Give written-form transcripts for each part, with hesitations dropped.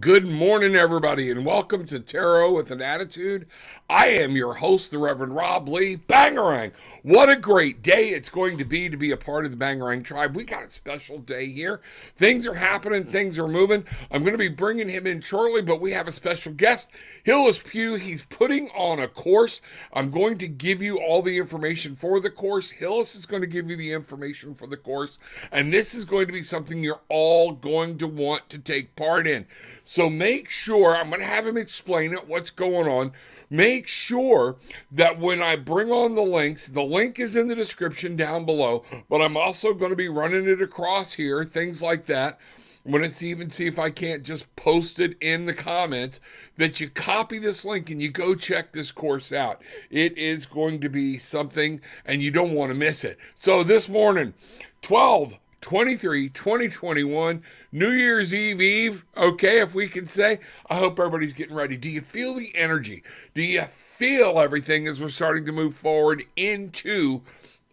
Good morning, everybody, and welcome to Tarot with an Attitude. I am your host, the Reverend Rob Lee. Bangarang! What a great day it's going to be a part of the Bangarang tribe. We got a special day here. Things are happening, things are moving. I'm going to be bringing him in shortly, but we have a special guest, Hillis Pugh. He's putting on a course. I'm going to give you all the information for the course. Hillis is going to give you the information for the course, and this is going to be something you're all going to want to take part in. So make sure, I'm going to have him explain it, what's going on. Make sure that when I bring on the links, the link is in the description down below, but I'm also going to be running it across here, things like that. I'm going to even see if I can't just post it in the comments, that you copy this link and you go check this course out. It is going to be something, and you don't want to miss it. So this morning, 12/23/2021, New Year's Eve, okay, if we can say. I hope everybody's getting ready. Do you feel the energy? Do you feel everything as we're starting to move forward into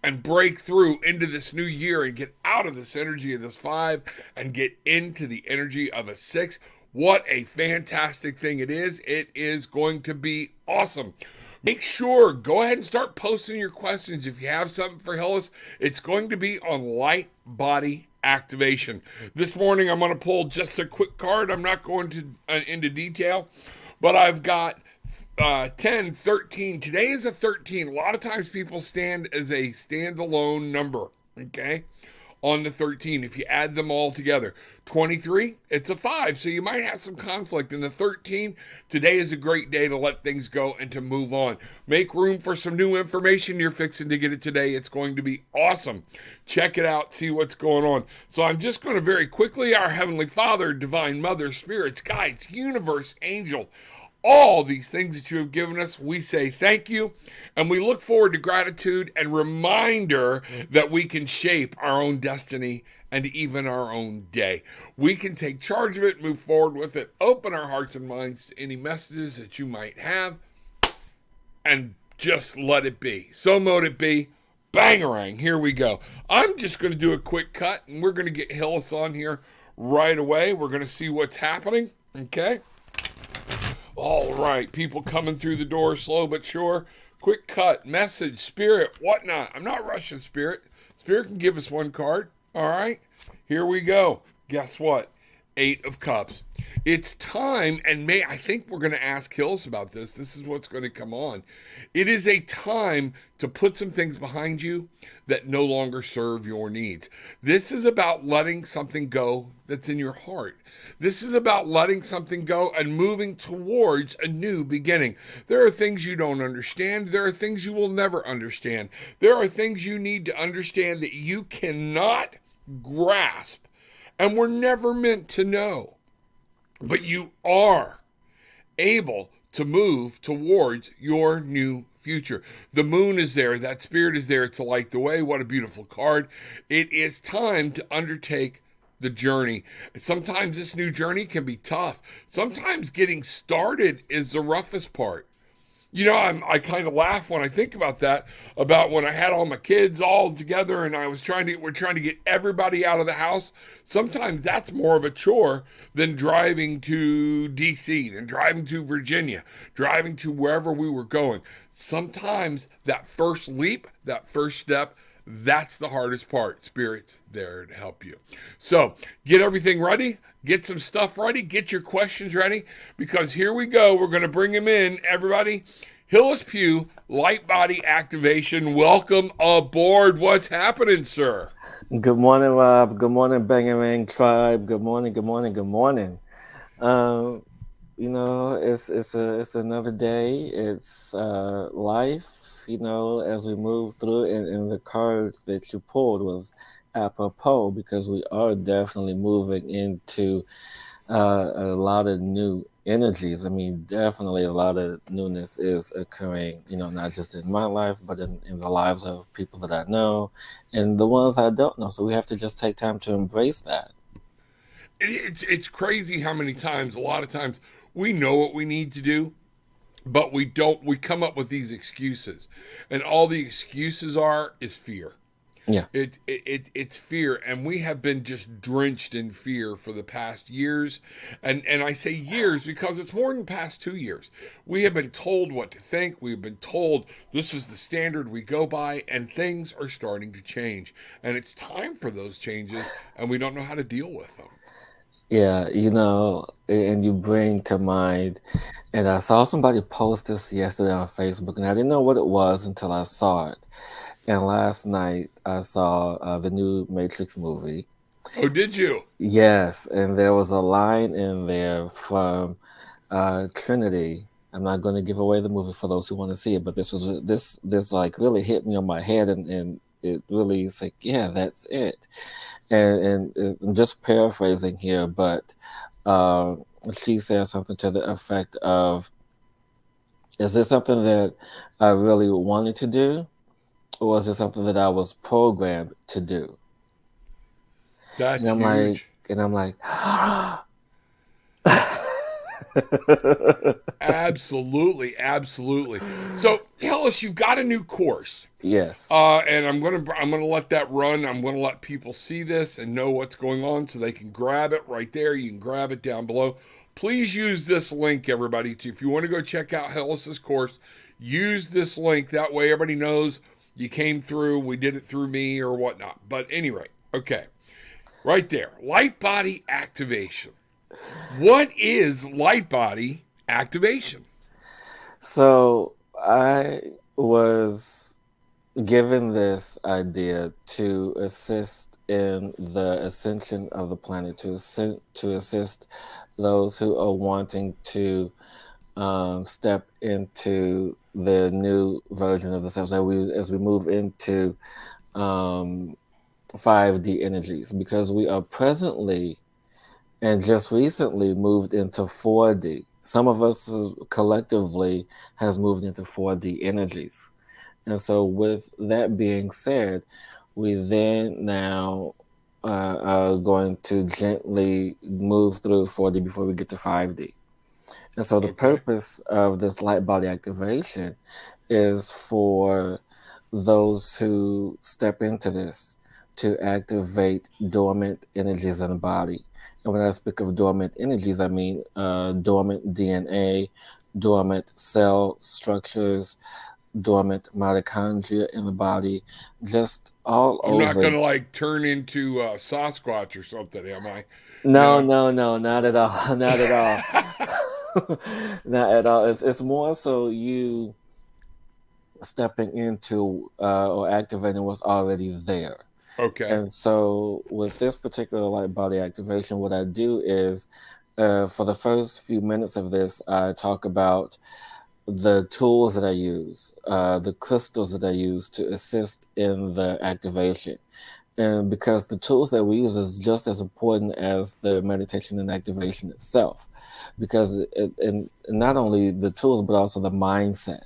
and break through into this new year and get out of this energy of this 5 and get into the energy of a 6? What a fantastic thing it is. It is going to be awesome. Make sure, go ahead and start posting your questions. If you have something for Hillis, it's going to be on light body activation. This morning, I'm going to pull just a quick card. I'm not going to into detail, but I've got 10, 13. Today is a 13. A lot of times people stand as a standalone number, okay, on the 13. If you add them all together, 23, it's a 5. So you might have some conflict in the 13. Today is a great day to let things go and to move on. Make room for some new information. You're fixing to get it today. It's going to be awesome. Check it out. See what's going on. So I'm just going to very quickly, our Heavenly Father, Divine Mother, Spirits, Guides, Universe, Angel, all these things that you have given us, we say thank you, and we look forward to gratitude and reminder that we can shape our own destiny and even our own day. We can take charge of it, move forward with it, open our hearts and minds to any messages that you might have, and just let it be. So mote it be. Bangarang, here we go. I'm just going to do a quick cut, and we're going to get Hillis on here right away. We're going to see what's happening, okay? All right, people coming through the door, slow but sure. Quick cut, message, spirit, whatnot. I'm not rushing spirit. Spirit can give us one card. All right, here we go. Guess what? 8 of Cups. It's time, and I think we're going to ask Hills about this. This is what's going to come on. It is a time to put some things behind you that no longer serve your needs. This is about letting something go that's in your heart. This is about letting something go and moving towards a new beginning. There are things you don't understand. There are things you will never understand. There are things you need to understand that you cannot grasp and were never meant to know. But you are able to move towards your new future. The moon is there. That spirit is there to light the way. What a beautiful card. It is time to undertake the journey. Sometimes this new journey can be tough. Sometimes getting started is the roughest part. You know, I kind of laugh when I think about that, about when I had all my kids all together and we're trying to get everybody out of the house. Sometimes that's more of a chore than driving to DC, than driving to Virginia, driving to wherever we were going. Sometimes that first leap, that first step, that's the hardest part. Spirit's there to help you. So get everything ready. Get some stuff ready. Get your questions ready, because here we go. We're going to bring him in, everybody. Hillis Pugh, light body activation. Welcome aboard. What's happening, sir? Good morning, Rob. Good morning, Bangarang Tribe. Good morning, good morning, good morning. Um, it's another day. It's life. As we move through, and the card that you pulled was apropos, because we are definitely moving into a lot of new energies. I mean, definitely a lot of newness is occurring, not just in my life, but in the lives of people that I know and the ones I don't know. So we have to just take time to embrace that. It's crazy how many times, a lot of times, we know what we need to do, but we come up with these excuses. And all the excuses is fear. Yeah. It's fear, and we have been just drenched in fear for the past years, and I say years because it's more than past 2 years. We have been told what to think. We've been told this is the standard we go by, and things are starting to change, and it's time for those changes, and we don't know how to deal with them. Yeah, and you bring to mind, and I saw somebody post this yesterday on Facebook, and I didn't know what it was until I saw it. And last night I saw the new Matrix movie. Oh, did you? Yes, and there was a line in there from Trinity. I'm not going to give away the movie for those who want to see it, but this like really hit me on my head, and it really is like, yeah, that's it. And I'm just paraphrasing here, but uh, she said something to the effect of, "Is this something that I really wanted to do, or is it something that I was programmed to do?" And That's I'm like, huge. and I'm like, Absolutely, absolutely. So, Hillis, you've got a new course. yes. And I'm gonna let that run. I'm gonna let people see this and know what's going on, so they can grab it right there. You can grab it down below. Please use this link, everybody. If you want to go check out Hillis's course, use this link. That way, everybody knows you came through. We did it through me or whatnot. But anyway, okay, right there, light body activation. What is light body activation? So I was given this idea to assist in the ascension of the planet, to assist those who are wanting to step into the new version of themselves as we move into um, 5D energies, because we are presently and just recently moved into 4D. Some of us collectively has moved into 4D energies. And so, with that being said, we then now are going to gently move through 4D before we get to 5D. And so, the Okay. purpose of this light body activation is for those who step into this to activate dormant energies in the body. And when I speak of dormant energies, I mean dormant DNA, dormant cell structures, dormant mitochondria in the body, just all I'm not over. gonna like turn into Sasquatch or something, am I? You No, know. no, no, not at all. Not at all. Not at all. It's more so you stepping into or activating what's already there. Okay. And so with this particular light body activation, what I do is for the first few minutes of this, I talk about the tools that I use, the crystals that I use to assist in the activation. And because the tools that we use is just as important as the meditation and activation itself, because and not only the tools but also the mindset,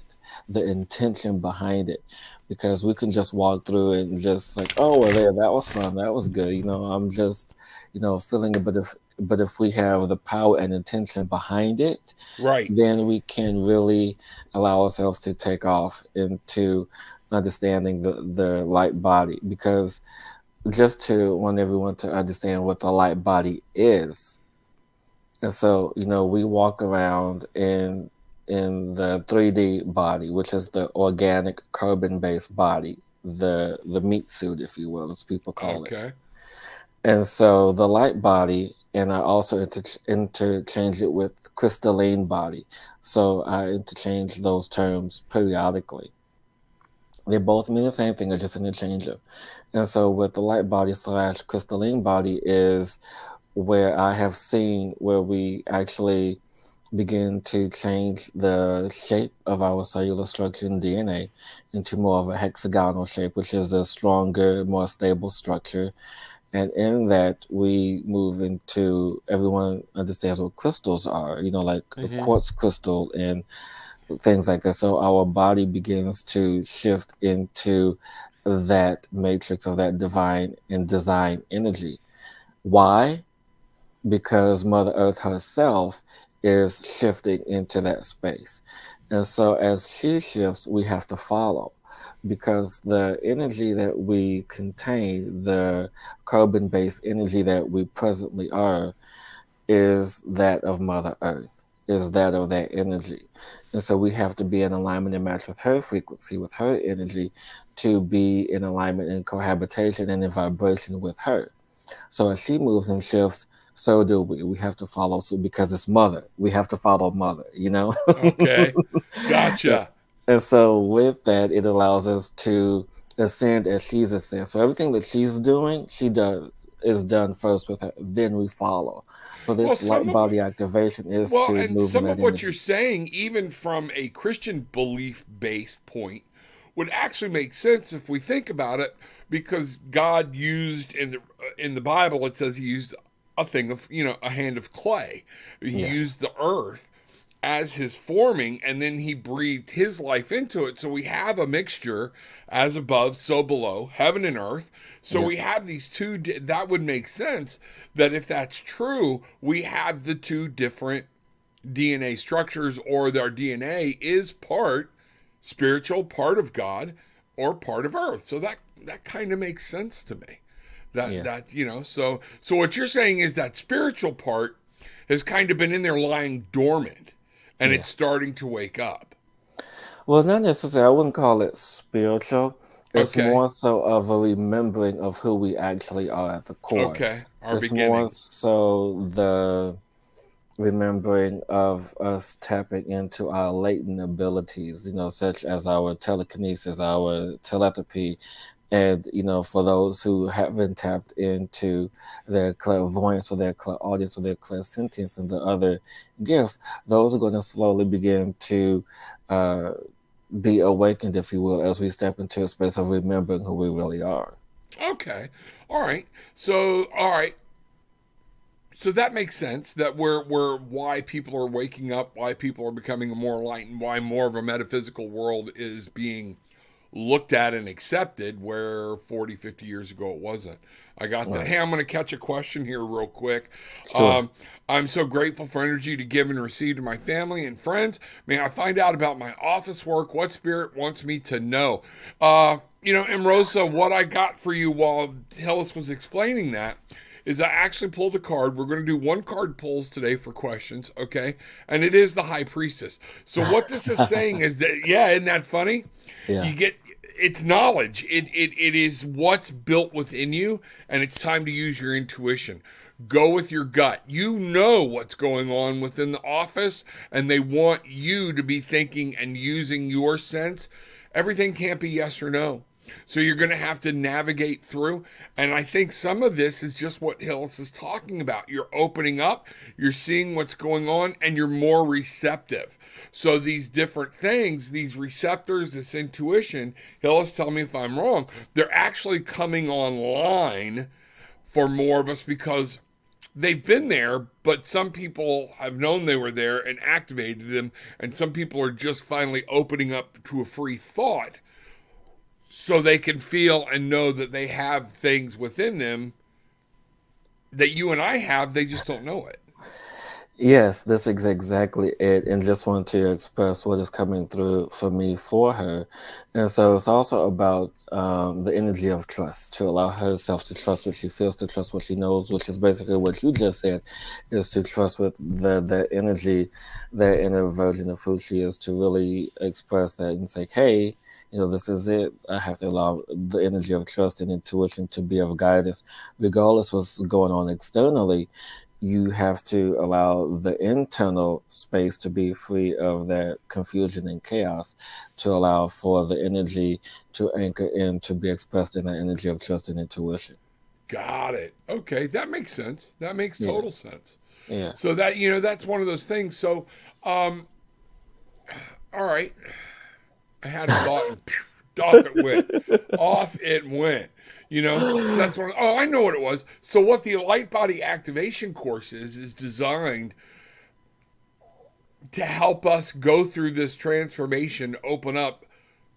the intention behind it, because we can just walk through it and just like, oh, well, there, that was fun, that was good, I'm just feeling it. But if we have the power and intention behind it, Right. then we can really allow ourselves to take off into understanding the light body. Because just to want everyone to understand what the light body is. And so, we walk around in the 3D body, which is the organic carbon-based body, the meat suit, if you will, as people call it. Okay. And so the light body, and I also interchange it with crystalline body. So I interchange those terms periodically. They both mean the same thing, they're just interchangeable. And so with the light body slash crystalline body is where I have seen where we actually begin to change the shape of our cellular structure in DNA into more of a hexagonal shape, which is a stronger, more stable structure. And in that, we move into, everyone understands what crystals are, like a Mm-hmm. quartz crystal and things like that. So our body begins to shift into that matrix of that divine and design energy. Why? Because Mother Earth herself is shifting into that space. And so as she shifts, we have to follow. because the energy that we contain, the carbon based energy that we presently are, is that of Mother Earth, is that of that energy. And so we have to be in alignment and match with her frequency, with her energy, to be in alignment and cohabitation and in vibration with her. So as she moves and shifts, so do we. We have to follow suit because it's Mother. We have to follow Mother, you know? Okay. Gotcha. And so with that, it allows us to ascend as she's ascend. So everything that she's doing, she does is done first with her, then we follow. So Well, this light body activation is well, to and move in some that of what you're energy. saying, even from a Christian belief based point, would actually make sense if we think about it, because God used in the Bible, it says He used a thing of a hand of clay. He Yes. used the earth as His forming, and then He breathed His life into it. So we have a mixture, as above, so below, heaven and earth. So Yeah. we have these two. That would make sense that if that's true, we have the two different DNA structures, or our DNA is part spiritual, part of God, or part of earth. So that kind of makes sense to me. That Yeah. that so what you're saying is that spiritual part has kind of been in there lying dormant, and Yeah. it's starting to wake up. Well, not necessarily. I wouldn't call it spiritual. It's Okay. more so of a remembering of who we actually are at the core. Okay. Our It's more beginning. so the remembering of us tapping into our latent abilities, such as our telekinesis, our telepathy, and for those who haven't tapped into their clairvoyance or their clairaudience or their clairsentience and the other gifts, those are going to slowly begin to uh, be awakened, if you will, as we step into a space of remembering who we really are. Okay. All right. So that makes sense. That we're why people are waking up, why people are becoming more enlightened, why more of a metaphysical world is being looked at and accepted, where 40, 50 years ago it wasn't. I got that. Right. Hey, I'm going to catch a question here real quick. Sure. I'm so grateful for energy to give and receive to my family and friends. May I find out about my office work? What spirit wants me to know? Amrosa, what I got for you while Hillis was explaining that is I actually pulled a card. We're going to do one card pulls today for questions, okay? And it is the High Priestess. So what this is saying is that, yeah, isn't that funny? Yeah. You get it's knowledge. It is what's built within you, and it's time to use your intuition. Go with your gut. You know what's going on within the office, and they want you to be thinking and using your sense. Everything can't be yes or no. So you're going to have to navigate through. And I think some of this is just what Hillis is talking about. You're opening up, you're seeing what's going on, and you're more receptive. So these different things, these receptors, this intuition, Hillis, tell me if I'm wrong, they're actually coming online for more of us because they've been there, but some people have known they were there and activated them, and some people are just finally opening up to a free thought so they can feel and know that they have things within them that you and I have, they just don't know it. Yes, this is exactly it. And just want to express what is coming through for me for her. And so it's also about the energy of trust, to allow herself to trust what she feels, to trust what she knows, which is basically what you just said, is to trust with the energy, that inner version of who she is, to really express that and say, hey, this is it. I have to allow the energy of trust and intuition to be of guidance, regardless of what's going on externally. You have to allow the internal space to be free of that confusion and chaos, to allow for the energy to anchor in, to be expressed in that energy of trust and intuition. Got it. Okay, that makes sense. That makes Yeah, total sense. yeah. So that that's one of those things. So, all right, I had a thought and off it went. Off it went. So that's one. Oh, I know what it was. So what the light body activation course is designed to help us go through this transformation, open up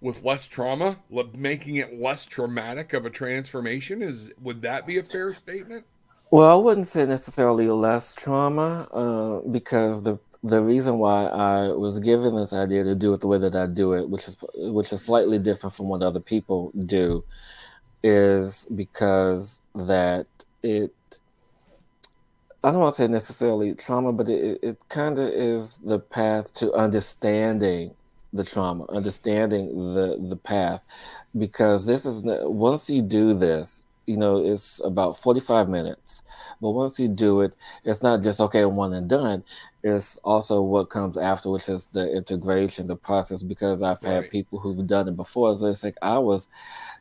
with less trauma, making it less traumatic of a transformation. Would that be a fair statement? Well, I wouldn't say necessarily less trauma, because the reason why I was given this idea to do it the way that I do it, which is slightly different from what other people do, is because that it I don't want to say necessarily trauma, but it kind of is the path to understanding the trauma, understanding the path, because once you do this, it's about 45 minutes, but once you do it, it's not just okay, one and done. It's also what comes after, which is the integration, the process, because I've had Right. people who've done it before. So it's like I was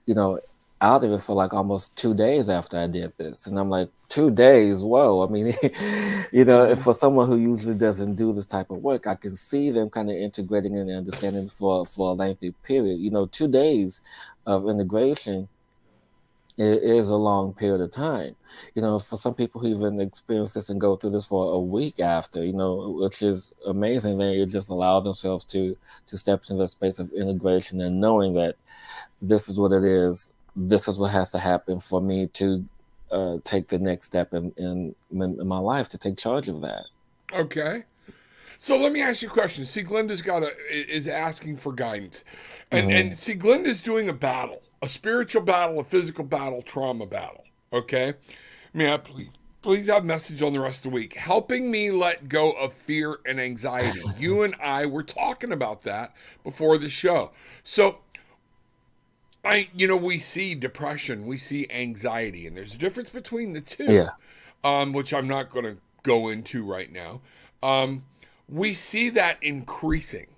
you know, out of it for like almost 2 days after I did this. And I'm like, 2 days, whoa. I mean, Hmm. for someone who usually doesn't do this type of work, I can see them kind of integrating and understanding for a lengthy period. 2 days of integration is a long period of time. For some people who even experience this and go through this for a week after, which is amazing. They just allow themselves to step into the space of integration and knowing that this is what it is. This is what has to happen for me to take the next step in my life, to take charge of that. Okay. So let me ask you a question. See, Glenda's is asking for guidance, and Hmm. see, Glenda's doing a battle, a spiritual battle, a physical battle, trauma battle. Okay, may I please have a message on the rest of the week, helping me let go of fear and anxiety. You and I were talking about that before the show. So we see depression, we see anxiety, and there's a difference between the two, Yeah. which I'm not going to go into right now. Um, we see that increasing. Oh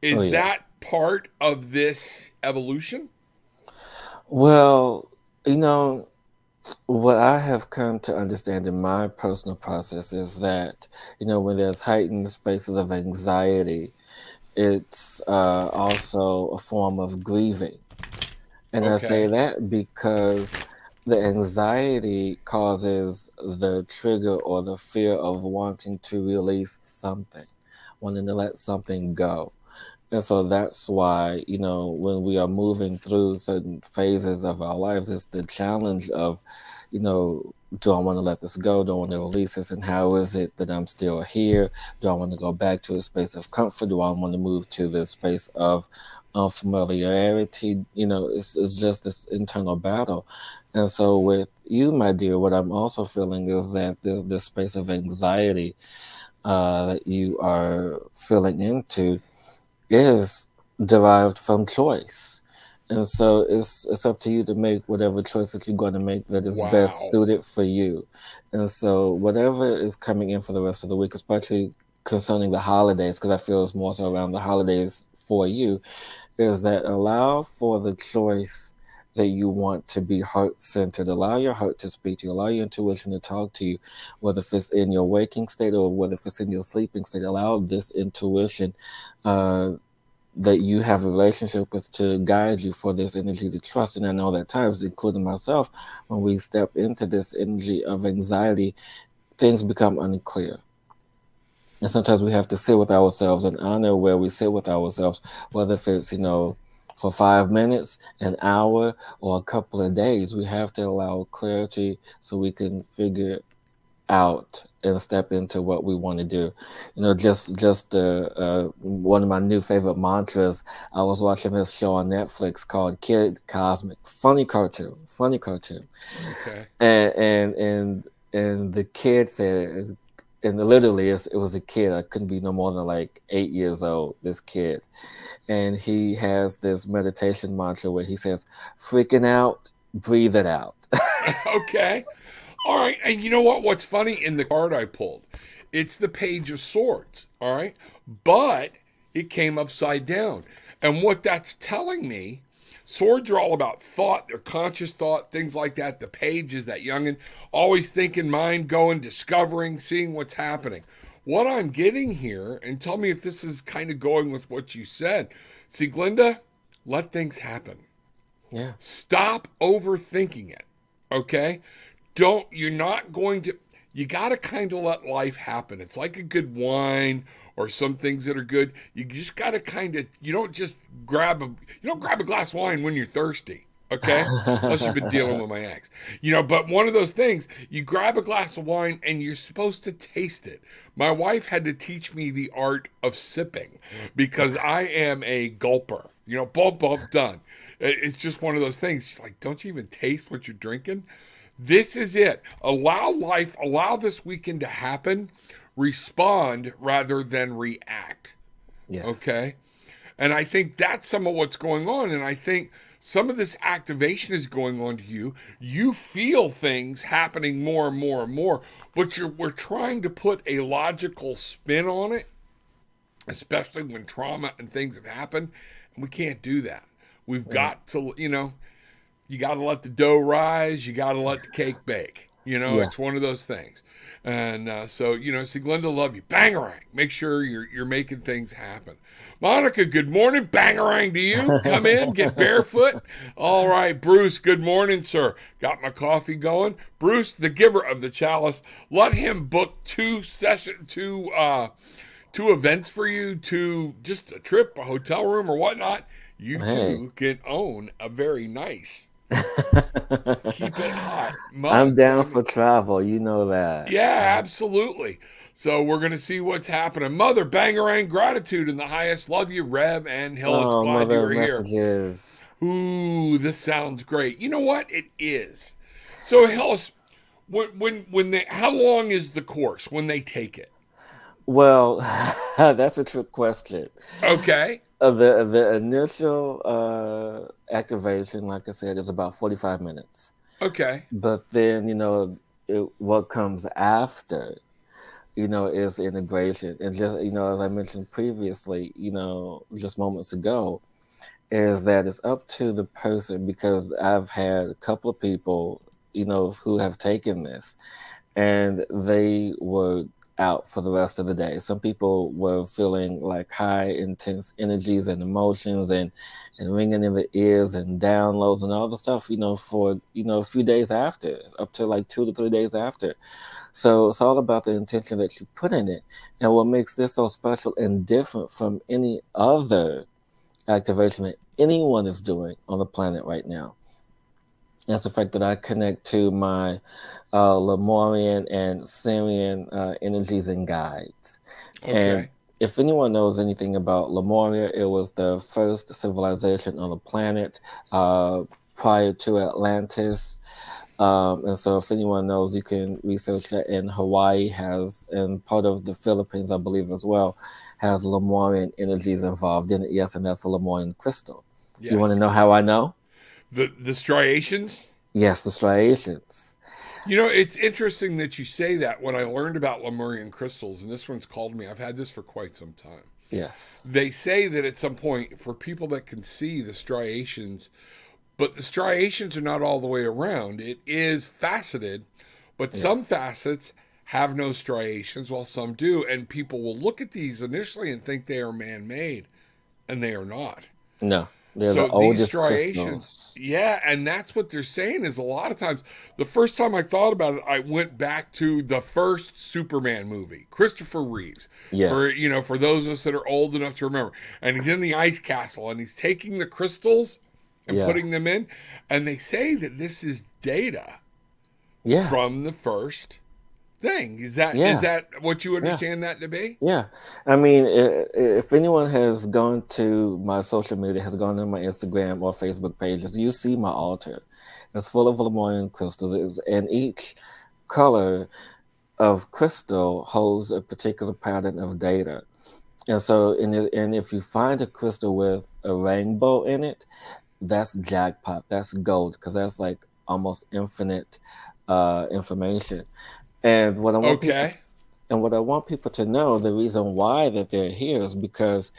Is yeah. that part of this evolution? Well, you know, what I have come to understand in my personal process is that, when there's heightened spaces of anxiety, it's also a form of grieving. And I say Okay. that because the anxiety causes the trigger or the fear of wanting to release something, wanting to let something go. And so that's why, when we are moving through certain phases of our lives, it's the challenge of, do I want to let this go? Do I want to release this? And how is it that I'm still here? Do I want to go back to a space of comfort? Do I want to move to the space of unfamiliarity? It's just this internal battle. And so with you, my dear, what I'm also feeling is that the space of anxiety that you are feeling into is derived from choice. And so it's up to you to make whatever choice that you're going to make that is best Wow. suited for you. And so whatever is coming in for the rest of the week, especially concerning the holidays, because I feel it's more so around the holidays for you, is that allow for the choice that you want to be heart centered. Allow your heart to speak to you. Allow your intuition to talk to you, whether if it's in your waking state or whether if it's in your sleeping state. Allow this intuition uh, that you have a relationship with to guide you, for this energy to trust. And I know that at times, including myself, when we step into this energy of anxiety, things become unclear. And sometimes we have to sit with ourselves and honor where we sit with ourselves, whether if it's, for 5 minutes, an hour, or a couple of days. We have to allow clarity so we can figure out and step into what we want to do. Just one of my new favorite mantras. I was watching this show on Netflix called Kid Cosmic. Funny cartoon, Okay. and the kid said, and literally it was a kid. I couldn't be no more than like 8 years old. This kid, and he has this meditation mantra where he says, "Freaking out, breathe it out." Okay. All right. And you know what? What's funny in the card I pulled? It's the Page of Swords. All right. But it came upside down. And what that's telling me, swords are all about thought, they're conscious thought, things like that. The page is that youngin', always thinking, mind going, discovering, seeing what's happening. What I'm getting here, and tell me if this is kind of going with what you said. See, Glinda, let things happen. Yeah. Stop overthinking it. Okay? You're not going to, you got to kind of let life happen. It's like a good wine or some things that are good. You just got to kind of, you don't grab a glass of wine when you're thirsty. Okay, unless you've been dealing with my ex, but one of those things, you grab a glass of wine and you're supposed to taste it. My wife had to teach me the art of sipping because I am a gulper. Bump, bump, done. It's just one of those things. She's like, don't you even taste what you're drinking? This is it. Allow this weekend to happen. Respond rather than react. Yes. Okay. And I think that's some of what's going on. And I think some of this activation is going on to you. You feel things happening more and more and more, but we're trying to put a logical spin on it, especially when trauma and things have happened. And we can't do that. We've Mm, got to, you got to let the dough rise. You got to let the cake bake. yeah. It's one of those things. And so, see, Glenda, love you. Bangarang. Make sure you're making things happen. Monica, good morning. Bangarang to you. Come in, get barefoot. All right, Bruce, good morning, sir. Got my coffee going. Bruce, the giver of the chalice. Let him book two events for you, just a trip, a hotel room, or whatnot. You Hey. too can own a very nice, keep it hot I'm mugs. down for travel. You know that. Yeah, absolutely. So we're going to see what's happening. Mother, bangerang, gratitude in the highest. Love you, Rev and Hillis. Oh, Glad you mother were of here. messages. Ooh, this sounds great. You know what? It is. So Hillis, how long is the course when they take it? Well, that's a trick question. Okay. The initial activation, like I said, is about 45 minutes. Okay. But then, what comes after, is the integration. And just, as I mentioned previously, just moments ago, is that it's up to the person because I've had a couple of people, who have taken this and they were out for the rest of the day. Some people were feeling like high, intense energies and emotions and ringing in the ears and downloads and all the stuff, for, a few days after, up to like 2 to 3 days after. So it's all about the intention that you put in it. And what makes this so special and different from any other activation that anyone is doing on the planet right now. That's the fact that I connect to my Lemurian and Syrian energies and guides. And Okay. if anyone knows anything about Lemuria, it was the first civilization on the planet prior to Atlantis. And so, if anyone knows, you can research that. And Hawaii has, and part of the Philippines, I believe, as well, has Lemurian energies involved in it. Yes, and that's a Lemurian crystal. You want to Yes. know how I know? The striations. Yes, the striations. It's interesting that you say that. When I learned about Lemurian crystals, and this one's called me, I've had this for quite some time. Yes. They say that at some point, for people that can see the striations, but the striations are not all the way around. It is faceted, but some Yes. facets have no striations, while some do. And people will look at these initially and think they are man made, and they are not. No, they're the So these oldest striations, crystals. yeah, and that's what they're saying is a lot of times. The first time I thought about it, I went back to the first Superman movie, Christopher Reeves. For Yes. for those of us that are old enough to remember, and he's in the ice castle and he's taking the crystals and Yeah. putting them in, and they say that this is data Yeah. from the first thing. Is Yeah. that what you Yeah. understand that to be? Yeah. I mean, if anyone has gone to my social media, has gone to my Instagram or Facebook pages, you see my altar. It's full of Lemurian crystals, and each color of crystal holds a particular pattern of data. And so, and if you find a crystal with a rainbow in it, that's jackpot. That's gold because that's like almost infinite information. And what I want people Okay. and what I want people to know, the reason why that they're here is because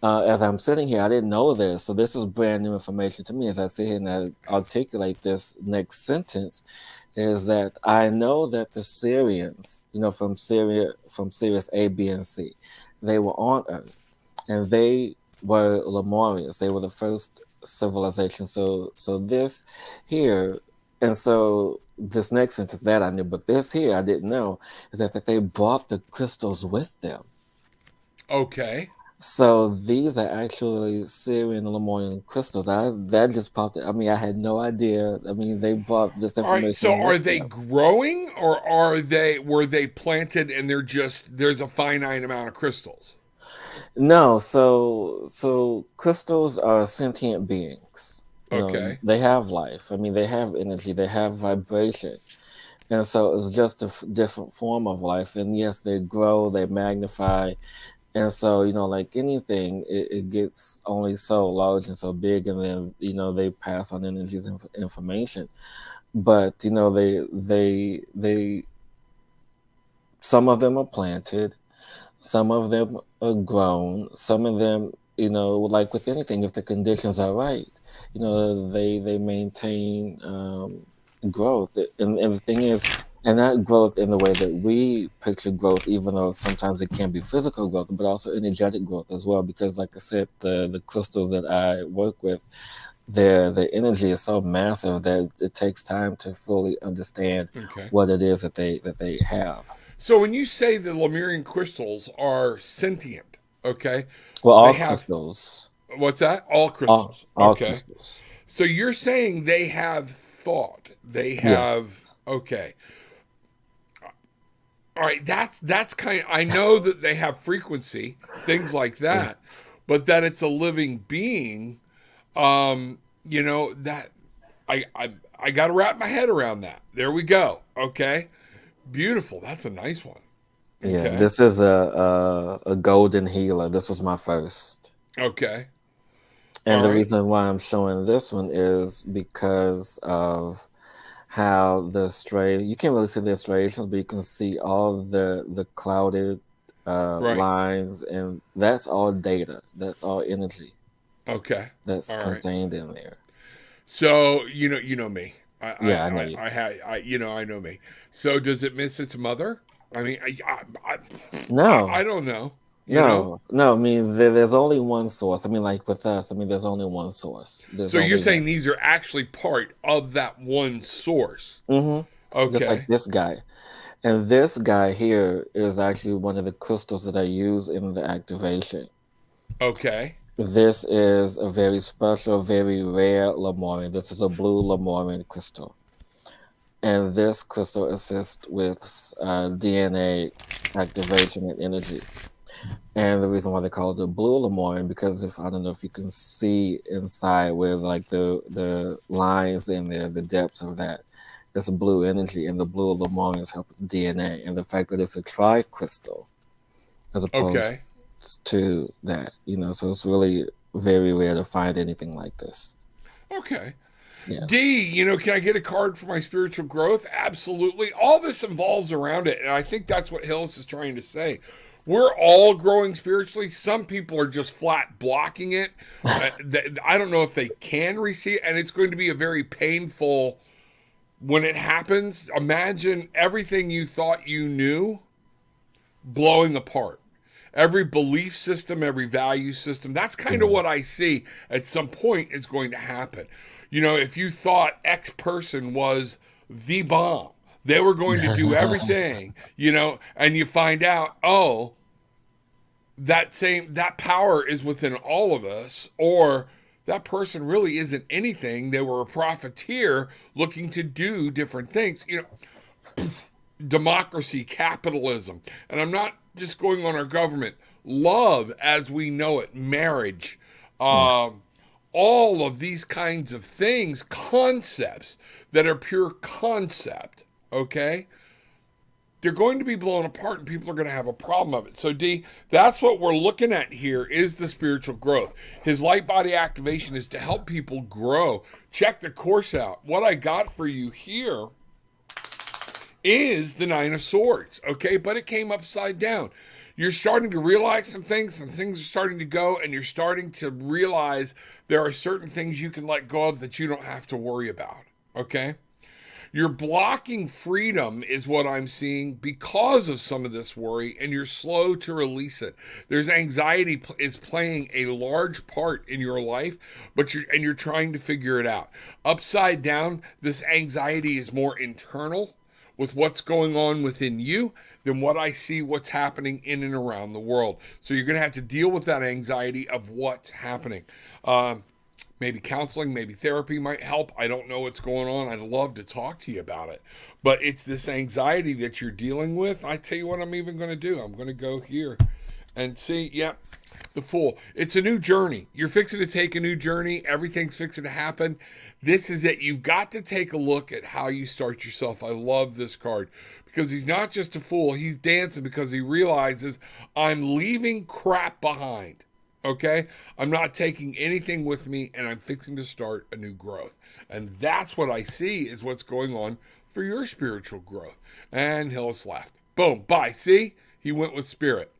as I'm sitting here, I didn't know this, so this is brand new information to me. As I sit here and I articulate this next sentence, is that I know that the Syrians, from Sirius A, B, and C, they were on Earth, and they were Lemurians. They were the first civilization. So this here, and so this next sentence that I knew, but this here I didn't know, is that they brought the crystals with them. Okay. So these are actually Syrian Lemurian crystals. That just popped. I mean, I had no idea. I mean, they brought this All right, information so on are they WhatsApp. growing or were they planted and there's a finite amount of crystals? No, so crystals are sentient beings. You know, Okay. they have life. I mean, they have energy. They have vibration. And so it's just a different form of life. And yes, they grow, they magnify. And so, like anything, it gets only so large and so big, and then, they pass on energies and information. But, some of them are planted, some of them are grown, some of them, like with anything, if the conditions are right, they maintain growth. And the thing is, and not growth in the way that we picture growth, even though sometimes it can be physical growth, but also energetic growth as well. Because, like I said, the crystals that I work with, their energy is so massive that it takes time to fully understand Okay. what it is that they have. So when you say the Lemurian crystals are sentient, okay, Well, they all have crystals, what's that? All all crystals. all Okay. crystals. So you're saying they have thought. They Yes. have okay. All right, that's kind of, I know that they have frequency, things like that, Yes. but that it's a living being, that I got to wrap my head around that. There we go. Okay. Beautiful. That's a nice one. Yeah, Okay. this is a golden healer. This was my first. Okay. And All the right. reason why I'm showing this one is because of how you can't really see the striations, but you can see all the clouded Right. lines, and that's all data. That's all energy Okay. that's All right. contained in there. So you know me. Yeah, I know you. I know me. So does it miss its mother? I mean, I No, don't know. You know. no. I mean, there's only one source. I mean, like with us, I mean, there's only one source. There's So you're only one. saying these are actually part of that one source? Just like Okay. this guy. And this guy here is actually one of the crystals that I use in the activation. Okay. This is a very special, very rare Lemurian. This is a blue Lemurian crystal. And this crystal assists with DNA activation and energy. And the reason why they call it a blue Lemurian, because if I don't know if you can see inside where like the lines in there, the depths of that, it's a blue energy, and the blue Lemurians help with DNA. And the fact that it's a tri-crystal as opposed Okay. to that, so it's really very rare to find anything like this. Okay. Yeah. D, can I get a card for my spiritual growth? Absolutely. All this involves around it. And I think that's what Hillis is trying to say. We're all growing spiritually. Some people are just flat blocking it. I don't know if they can receive, and it's going to be a very painful when it happens. Imagine everything you thought you knew blowing apart. Every belief system, every value system. That's kind of Yeah. what I see at some point is going to happen. If you thought X person was the bomb, they were going to do everything, and you find out, oh, that power is within all of us, or that person really isn't anything. They were a profiteer looking to do different things. Democracy, capitalism, and I'm not just going on our government, love as we know it, marriage, Yeah. all of these kinds of things, concepts that are pure concept, okay? They're going to be blown apart and people are going to have a problem of it. So, D, that's what we're looking at here is the spiritual growth. His light body activation is to help people grow. Check the course out. What I got for you here is the Nine of Swords, okay? But it came upside down. You're starting to realize some things are starting to go, and you're starting to realize there are certain things you can let go of that you don't have to worry about, okay? You're blocking freedom, is what I'm seeing, because of some of this worry, and you're slow to release it. There's anxiety is playing a large part in your life, but you're trying to figure it out. Upside down, this anxiety is more internal with what's going on within you. than what I see what's happening in and around the world. So you're going to have to deal with that anxiety of what's happening. Maybe counseling, maybe therapy might help. I don't know what's going on. I'd love to talk to you about it. But it's this anxiety that you're dealing with. I tell you what I'm even going to do. I'm going to go here and see. Yep, the Fool. It's a new journey. You're fixing to take a new journey. Everything's fixing to happen. This is it. You've got to take a look at how you start yourself. I love this card because he's not just a fool. He's dancing because he realizes I'm leaving crap behind. Okay? I'm not taking anything with me and I'm fixing to start a new growth. And that's what I see is what's going on for your spiritual growth. And Hillis laughed. Boom. Bye. See? He went with spirit.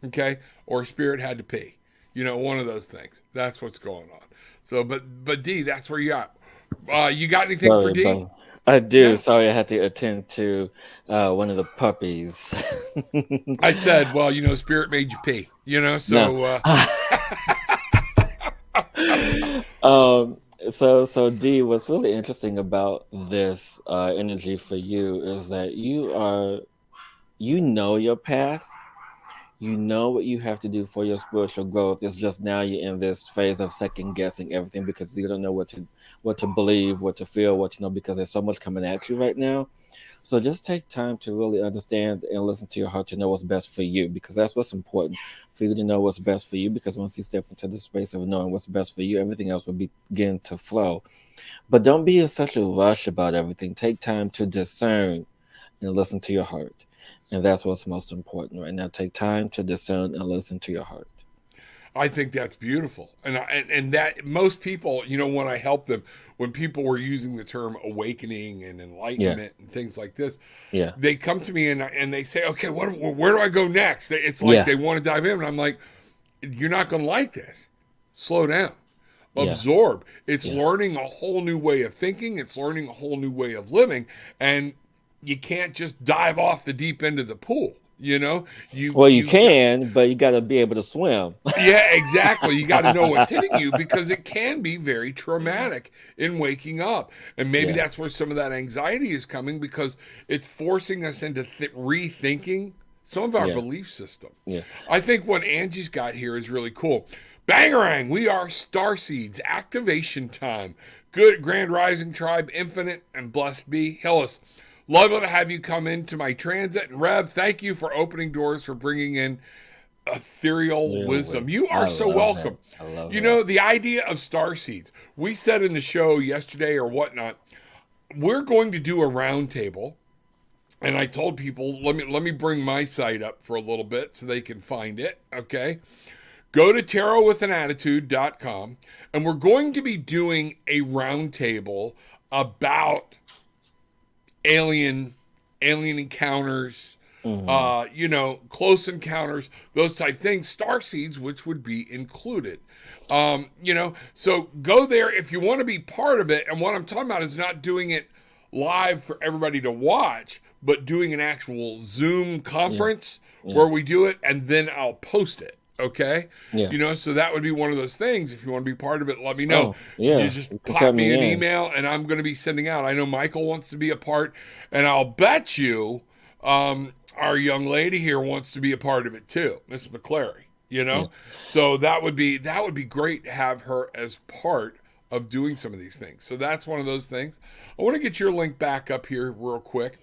Okay? Or spirit had to pee. You know, one of those things. That's what's going on. So, but D, that's where you at. You got anything for D? But I do. Yeah. Sorry, I had to attend to one of the puppies. I said, well, you know, spirit made you pee. You know, so So D, what's really interesting about this energy for you is that you know your path. You know what you have to do for your spiritual growth. It's just now you're in this phase of second guessing everything because you don't know what to believe, what to feel, what to know, because there's so much coming at you right now. So just take time to really understand and listen to your heart to know what's best for you, because that's what's important, for you to know what's best for you, because once you step into the space of knowing what's best for you, everything else will begin to flow. But don't be in such a rush about everything. Take time to discern and listen to your heart. And that's what's most important right now. Take time to discern and listen to your heart. I think that's beautiful. And that most people, you know, when I help them, when people were using the term awakening and enlightenment and things like this, they come to me and they say, okay, where do I go next? It's like they want to dive in. And I'm like, you're not going to like this. Slow down. Absorb. It's learning a whole new way of thinking. It's learning a whole new way of living. And you can't just dive off the deep end of the pool. You know, you can, but you got to be able to swim. Yeah, exactly. You got to know what's hitting you because it can be very traumatic in waking up. And maybe that's where some of that anxiety is coming, because it's forcing us into rethinking some of our belief system. Yeah. I think what Angie's got here is really cool. Bangarang, we are starseeds. Activation time. Good Grand Rising Tribe, infinite and blessed be. Hillis, lovely to have you come into my transit. And Rev, thank you for opening doors, for bringing in ethereal wisdom. You are so welcome. You know, the idea of starseeds, we said in the show yesterday or whatnot, we're going to do a roundtable. And I told people, let me bring my site up for a little bit so they can find it. Okay. Go to tarotwithanAttitude.com, and we're going to be doing a roundtable about alien encounters, you know, close encounters, those type things, starseeds, which would be included. You know, so go there if you want to be part of it. And what I'm talking about is not doing it live for everybody to watch, but doing an actual Zoom conference where we do it, and then I'll post it. Okay. You know, so that would be one of those things. If you want to be part of it, let me know. You just pop me an email and I'm going to be sending out. I know Michael wants to be a part, and I'll bet you our young lady here wants to be a part of it too, Miss McClary, you know? So that would be great to have her as part of doing some of these things. So that's one of those things. I want to get your link back up here real quick.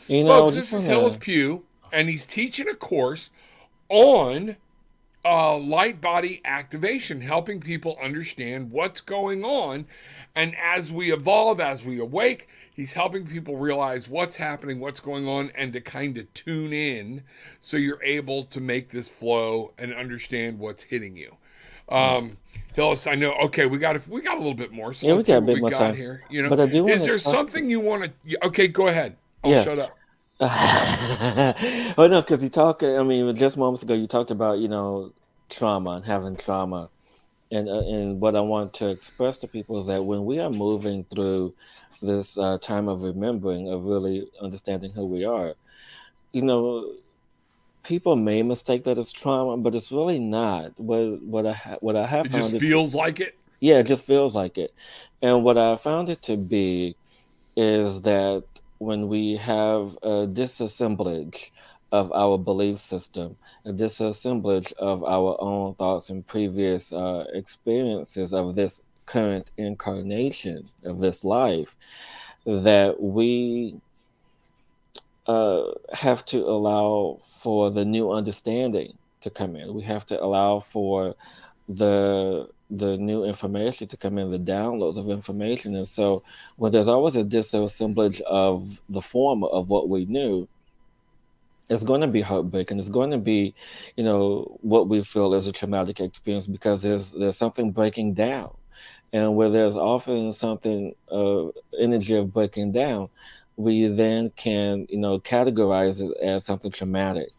You know, folks, this is Hillis Pugh, and he's teaching a course on light body activation, helping people understand what's going on. And as we evolve, as we awake, he's helping people realize what's happening, what's going on, and to kind of tune in so you're able to make this flow and understand what's hitting you. Hillis, I know. Okay, we got a little bit more. So let's see what we got here. You know, but I do is there something you want to? Okay, go ahead. I'll shut up. Oh no, because you talk. I mean, just moments ago, you talked about, you know, trauma and having trauma, and what I want to express to people is that when we are moving through this time of remembering, of really understanding who we are, you know, people may mistake that as trauma, but it's really not. What I have it found, just feels like it. Yeah, it just feels like it, and what I found it to be is that when we have a disassemblage of our belief system, a disassemblage of our own thoughts and previous experiences of this current incarnation of this life, that we have to allow for the new understanding to come in. We have to allow for the new information to come in, the downloads of information. And so when there's always a disassemblage of the former of what we knew, it's going to be heartbreaking. It's going to be, what we feel is a traumatic experience because there's something breaking down, and where there's often something energy of breaking down, we then can categorize it as something traumatic.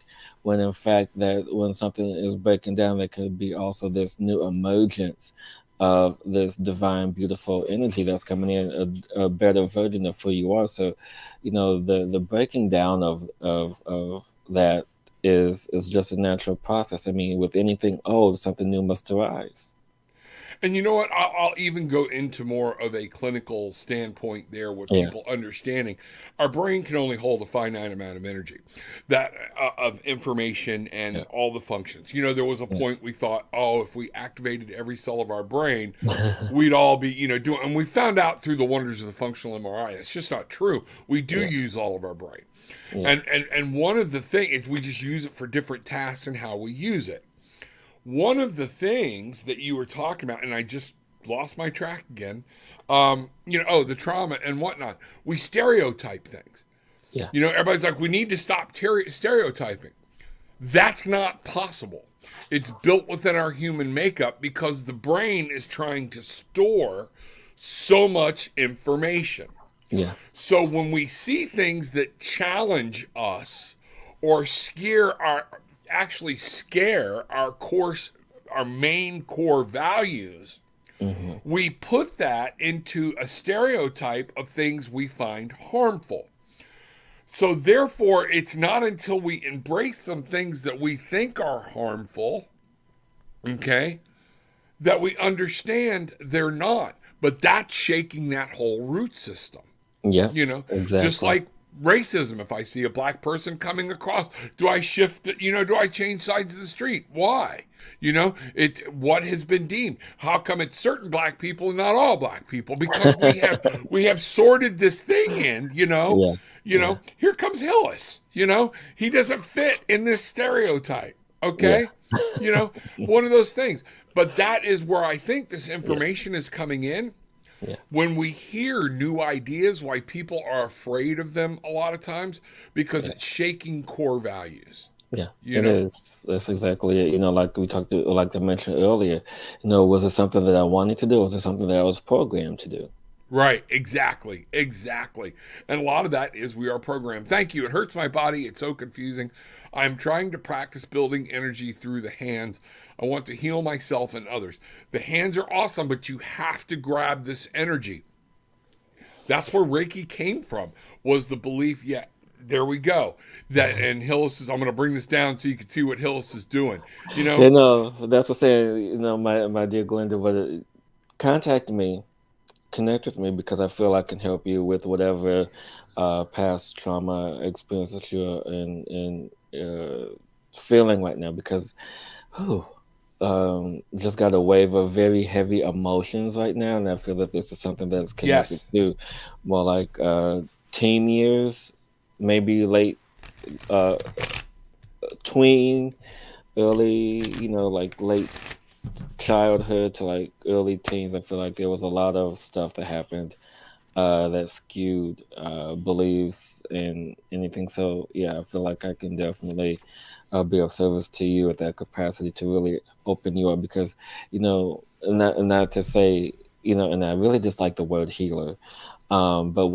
When in fact that when something is breaking down, there could be also this new emergence of this divine, beautiful energy that's coming in, a better version of who you are. So, the breaking down of that is just a natural process. I mean, with anything old, something new must arise. And you know what? I'll even go into more of a clinical standpoint there with Yeah, people understanding our brain can only hold a finite amount of energy, that of information and yeah, all the functions. There was a yeah. point we thought, oh, if we activated every cell of our brain, we'd all be, doing, and we found out through the wonders of the functional MRI, it's just not true. We do Yeah, use all of our brain. yeah, And one of the things is we just use it for different tasks and how we use it. One of the things that you were talking about, and I just lost my track again, the trauma and whatnot. We stereotype things. yeah, Everybody's like, we need to stop stereotyping. That's not possible. It's built within our human makeup because the brain is trying to store so much information. yeah, So when we see things that challenge us or scare our main core values, hmm, we put that into a stereotype of things we find harmful. So therefore, it's not until we embrace some things that we think are harmful, okay, that we understand they're not. But that's shaking that whole root system. yeah, Just exactly. like racism. If I see a black person coming across, do I shift, do I change sides of the street? Why? What has been deemed. How come it's certain black people and not all black people? Because we have sorted this thing in, Yeah, yeah, here comes Hillis, he doesn't fit in this stereotype. yeah, Okay? One of those things. But that is where I think this yeah, information is coming in yeah, when we hear new ideas, why people are afraid of them a lot of times, because yeah. it's shaking core values. Yeah, You it know, is. That's exactly it. Like we talked to, like I mentioned earlier, was it something that I wanted to do? Was it something that I was programmed to do? right? Exactly, exactly. And a lot of that is we are programmed. Thank you. It hurts my body. It's so confusing. I'm trying to practice building energy through the hands. I want to heal myself and others. The hands are awesome, but you have to grab this energy. That's where Reiki came from, was the belief, yeah, there we go. That and Hillis is I'm gonna bring this down so you can see what Hillis is doing. You know, That's what I'm saying. My dear Glenda, but contact me, connect with me because I feel I can help you with whatever past trauma experience that you're feeling right now. Because, whew, just got a wave of very heavy emotions right now, and I feel that this is something that's connected yes. to more like teen years, maybe late uh, tween, early, like late childhood to like early teens. I feel like there was a lot of stuff that happened that skewed beliefs and anything. So yeah, I feel like I can definitely be of service to you at that capacity to really open you up because and not to say and I really dislike the word healer. But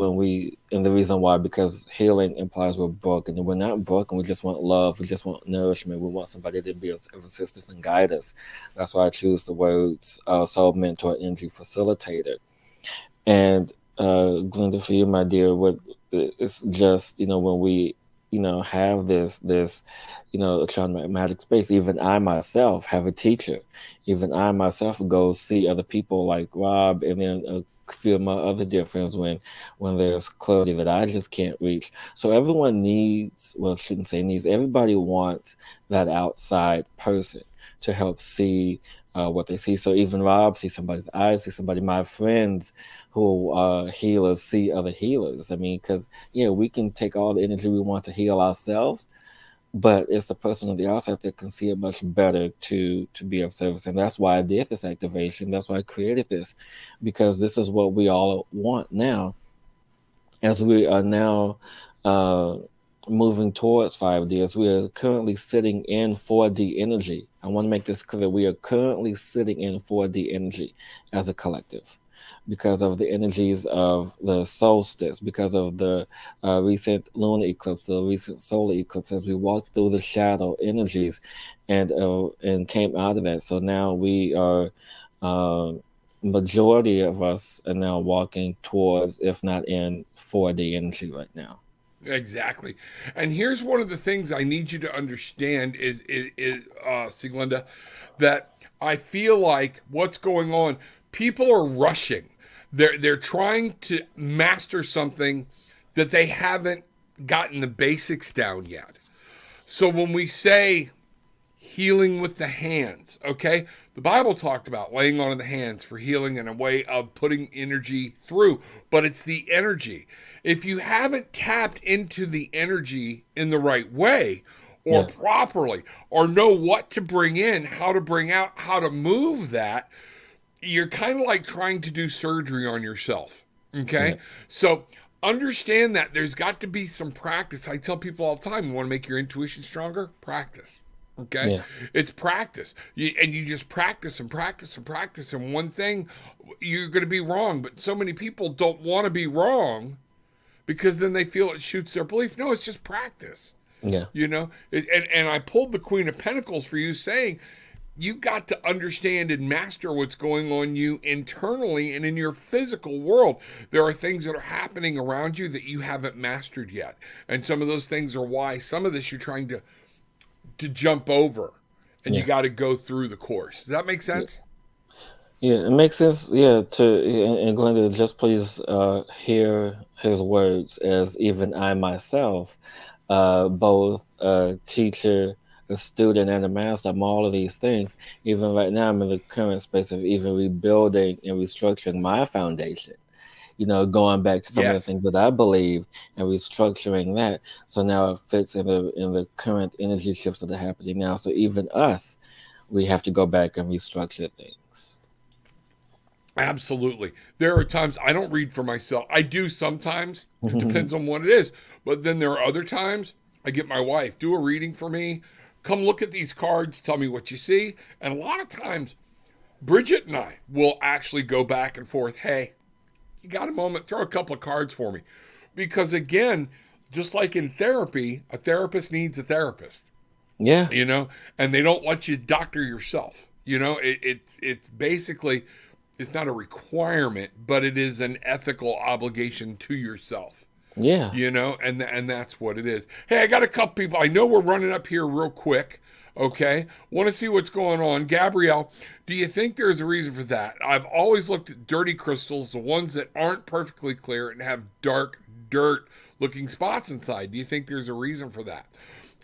and the reason why, because healing implies we're broken, and we're not broken. We just want love. We just want nourishment. We want somebody to be of assistance and guide us. That's why I choose the words soul mentor, energy facilitator. And Glenda, for you, my dear, what it's just when we have this traumatic space. Even I myself have a teacher. Even I myself go see other people like Rob, and then feel my other difference when there's clarity that I just can't reach. So everyone needs, well, I shouldn't say needs, everybody wants that outside person to help see what they see. So even Rob sees somebody's eyes, see somebody, my friends who are healers see other healers. I mean, because, yeah, we can take all the energy we want to heal ourselves, but it's the person on the outside that can see it much better to be of service. And that's why I did this activation. That's why I created this, because this is what we all want now, as we are now uh, moving towards 5D, as we are currently sitting in 4D energy. I want to make this clear. We are currently sitting in 4D energy as a collective, because of the energies of the solstice, because of the recent lunar eclipse, the recent solar eclipse, as we walked through the shadow energies and came out of that. So now we are, uh, majority of us are now walking towards, if not in 4D energy right now. Exactly. And here's one of the things I need you to understand is Siglinda, that I feel like what's going on, people are rushing. They're trying to master something that they haven't gotten the basics down yet. So when we say healing with the hands, okay? The Bible talked about laying on of the hands for healing and a way of putting energy through, but it's the energy. If you haven't tapped into the energy in the right way or Yeah, properly, or know what to bring in, how to bring out, how to move that, you're kind of like trying to do surgery on yourself. yeah, Okay? So understand that there's got to be some practice. I tell people all the time, you want to make your intuition stronger? Practice. Okay? yeah, It's practice. And you just practice and practice and practice. And one thing, you're going to be wrong. But so many people don't want to be wrong because then they feel it shoots their belief. No, it's just practice. yeah, And I pulled the Queen of Pentacles for you, saying you got to understand and master what's going on you internally and in your physical world. There are things that are happening around you that you haven't mastered yet. And some of those things are why some of this you're trying to jump over, and you yeah. got to go through the course. Does that make Yeah. sense? Yeah, it makes sense. Yeah, and Glenda, just please hear his words, as even I myself, both a teacher, a student, and a master. I'm all of these things. Even right now, I'm in the current space of even rebuilding and restructuring my foundation. Going back to some of the Yes. things that I believed and restructuring that, so now it fits in the current energy shifts that are happening now. So even us, we have to go back and restructure things. Absolutely. There are times I don't read for myself. I do sometimes. It depends on what it is. But then there are other times I get my wife, do a reading for me. Come look at these cards, tell me what you see. And a lot of times, Bridget and I will actually go back and forth. Hey, you got a moment? Throw a couple of cards for me. Because again, just like in therapy, a therapist needs a therapist, Yeah, and they don't let you doctor yourself. It's basically, it's not a requirement, but it is an ethical obligation to yourself. yeah. And that's what it is. Hey, I got a couple people. I know we're running up here real quick. Okay, want to see what's going on. Gabrielle, do you think there's a reason for that? I've always looked at dirty crystals, the ones that aren't perfectly clear and have dark dirt looking spots inside. Do you think there's a reason for that?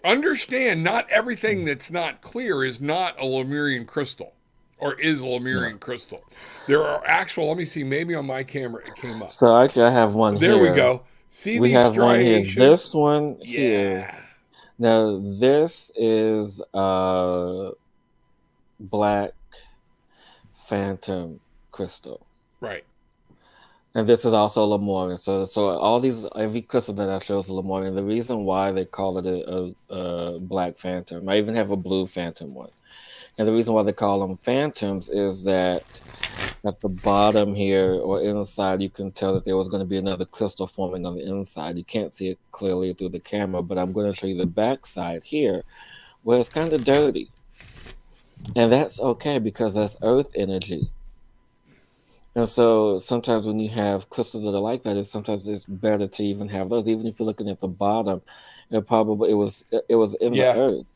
Understand, not everything that's not clear is not a Lemurian crystal, or is a No. Lemurian crystal. There are actual, let me see, maybe on my camera it came up. So actually, I have one There we here. go. See We these have one here. striations? This one here. Yeah. Now, this is black phantom crystal. Right. And this is also Lemurian. So all these, every crystal that I show is Lemurian. The reason why they call it a black phantom, I even have a blue phantom one. And the reason why they call them phantoms is that at the bottom here or inside, you can tell that there was going to be another crystal forming on the inside. You can't see it clearly through the camera, but I'm going to show you the back side here, where it's kind of dirty. And that's okay, because that's earth energy. And so sometimes when you have crystals that are like that, sometimes it's better to even have those. Even if you're looking at the bottom, it was in the Yeah. earth.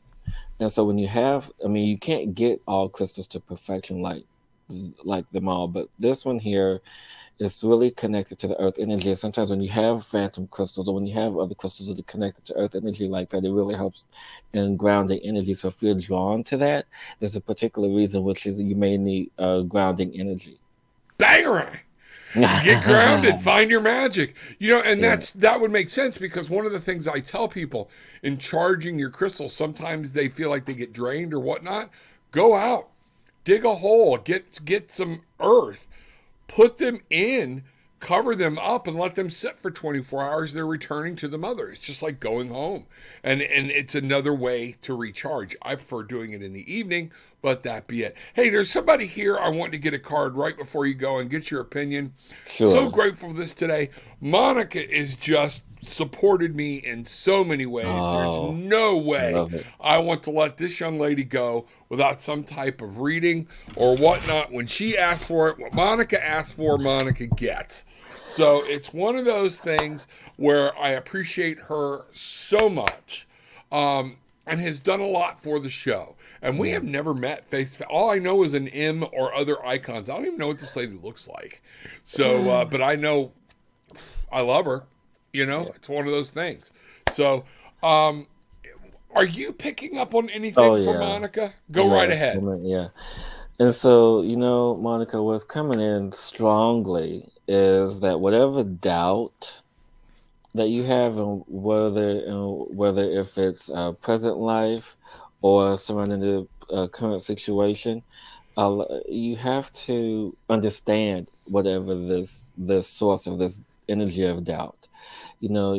And so when you have, I mean, you can't get all crystals to perfection like like them all, but this one here is really connected to the earth energy. And sometimes when you have phantom crystals or when you have other crystals that are connected to earth energy like that, it really helps in grounding energy. So if you're drawn to that, there's a particular reason, which is you may need grounding energy. Bangarang. Get grounded, find your magic. And Yeah. that would make sense, because one of the things I tell people in charging your crystals, sometimes they feel like they get drained or whatnot. Go out, dig a hole, get some earth, put them in, cover them up, and let them sit for 24 hours. They're returning to the mother. It's just like going home. And it's another way to recharge. I prefer doing it in the evening, but that be it. Hey, there's somebody here I want to get a card right before you go and get your opinion. So Sure. grateful for this today. Monica is just supported me in so many ways. There's Oh, no I way love it. I want to let this young lady go without some type of reading or whatnot. When she asks for it, what Monica asks for, Monica gets. So it's one of those things where I appreciate her so much, and has done a lot for the show. And we Yeah. have never met face to face. All I know is an M or other icons. I don't even know what this lady looks like. So, but I know I love her. Yeah. It's one of those things. So, are you picking up on Oh anything from yeah. Monica? Go right Yes. ahead. Yeah. And so, Monica, what's coming in strongly is that whatever doubt that you have on whether if it's present life or surrounding the current situation, you have to understand whatever this source of this energy of doubt. You know,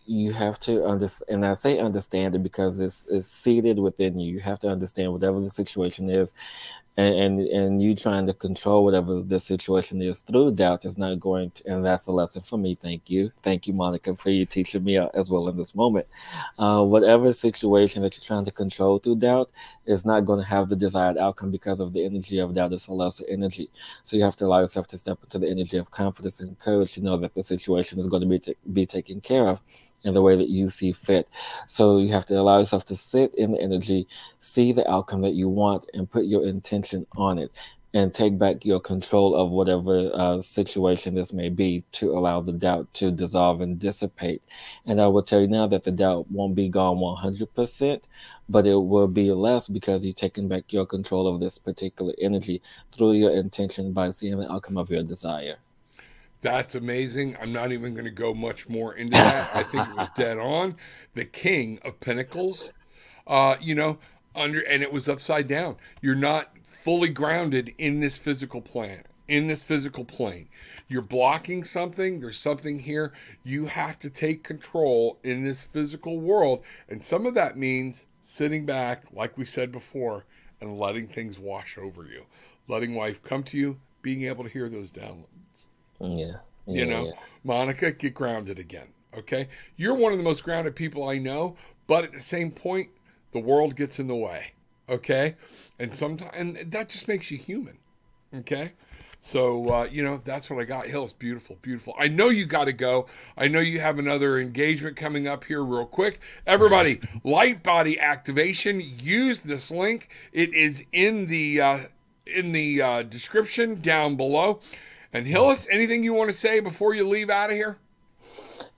you have to understand, and I say understand it because it's seated within you. You have to understand whatever the situation is, and you trying to control whatever the situation is through doubt is not going to, and that's a lesson for me. Thank you, Monica, for you teaching me out as well in this moment. Whatever situation that you're trying to control through doubt is not going to have the desired outcome because of the energy of doubt. It's a lesser energy, so you have to allow yourself to step into the energy of confidence and courage to know that the situation is going to be taken care of in the way that you see fit. So you have to allow yourself to sit in the energy, see the outcome that you want, and put your intention on it. And take back your control of whatever situation this may be to allow the doubt to dissolve and dissipate. And I will tell you now that the doubt won't be gone 100%, but it will be less because you've taken back your control of this particular energy through your intention by seeing the outcome of your desire. That's amazing. I'm not even going to go much more into that. I think it was dead on. The King of Pentacles, uh, you know, and it was upside down. You're not fully grounded in this physical plane. You're blocking something. There's something here. You have to take control in this physical world. And some of that means sitting back, like we said before, and letting things wash over you. Letting life come to you, being able to hear those downloads. Yeah, You yeah, know, yeah. Monica, get grounded again. Okay. You're one of the most grounded people I know, but at the same point, the world gets in the way. Okay. And that just makes you human. Okay. So, that's what I got. Hills, beautiful, beautiful. I know you got to go. I know you have another engagement coming up here real quick. Everybody, light body activation. Use this link. It is in the description down below. And Hillis, anything you want to say before you leave out of here?